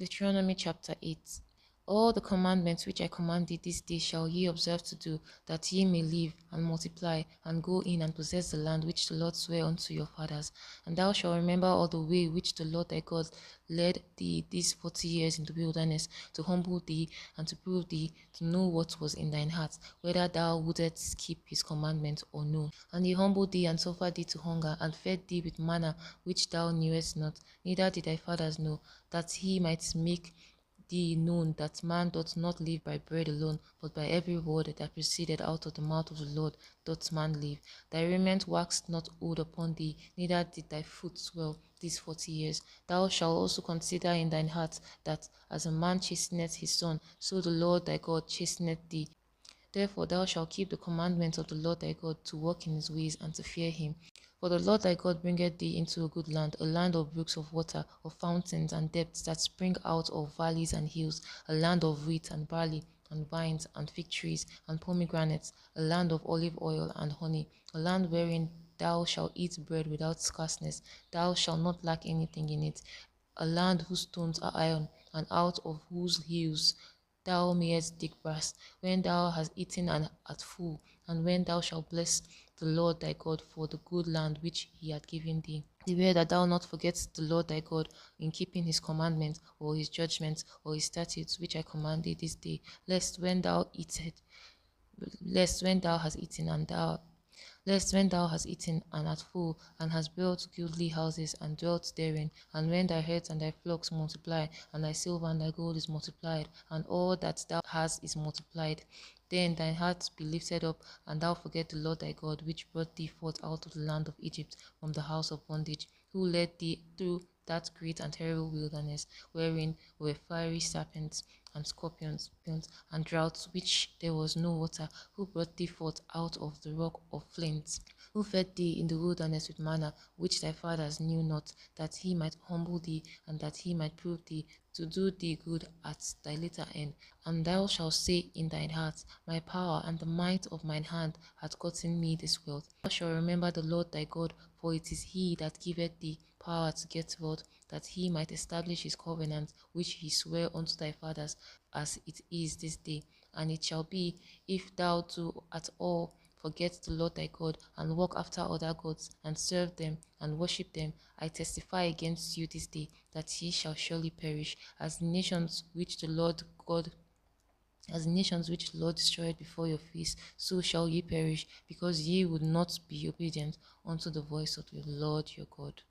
Deuteronomy chapter 8. All the commandments which I command thee this day shall ye observe to do, that ye may live and multiply, and go in and possess the land which the Lord sware unto your fathers. And thou shalt remember all the way which the Lord thy God led thee these 40 years in the wilderness, to humble thee, and to prove thee, to know what was in thine heart, whether thou wouldest keep his commandments or no. And he humbled thee, and suffered thee to hunger, and fed thee with manna which thou knewest not, neither did thy fathers know, that he might make thee known that man doth not live by bread alone, but by every word that proceeded out of the mouth of the Lord doth man live. Thy raiment waxed not old upon thee, neither did thy foot swell these 40 years. Thou shalt also consider in thine heart that as a man chasteneth his son, so the Lord thy God chasteneth thee. Therefore thou shalt keep the commandments of the Lord thy God, to walk in his ways, and to fear him. For the Lord thy God bringeth thee into a good land, a land of brooks of water, of fountains and depths that spring out of valleys and hills, a land of wheat and barley, and vines and fig trees and pomegranates, a land of olive oil and honey, a land wherein thou shalt eat bread without scarceness, thou shalt not lack anything in it, a land whose stones are iron, and out of whose hills thou mayest dig brass, when thou hast eaten and art full, and when thou shalt bless the Lord thy God for the good land which he hath given thee. Beware that thou not forget the Lord thy God in keeping his commandments, or his judgments, or his statutes, which I command thee this day, lest when thou hast eaten and art full, and hast built goodly houses and dwelt therein, and when thy herds and thy flocks multiply, and thy silver and thy gold is multiplied, and all that thou hast is multiplied, then thine heart be lifted up, and thou forget the Lord thy God, which brought thee forth out of the land of Egypt from the house of bondage, who led thee through that great and terrible wilderness, wherein were fiery serpents and scorpions and droughts, which there was no water, who brought thee forth out of the rock of flints, who fed thee in the wilderness with manna, which thy fathers knew not, that he might humble thee, and that he might prove thee, to do thee good at thy later end. And thou shalt say in thine heart, my power and the might of mine hand hath gotten me this wealth. Thou shalt remember the Lord thy God, for it is he that giveth thee power to get wealth, that he might establish his covenant, which he sware unto thy fathers, as it is this day. And it shall be, if thou do at all forget the Lord thy God, and walk after other gods, and serve them, and worship them, I testify against you this day, that ye shall surely perish, as the nations which the Lord destroyed before your face, so shall ye perish, because ye would not be obedient unto the voice of the Lord your God.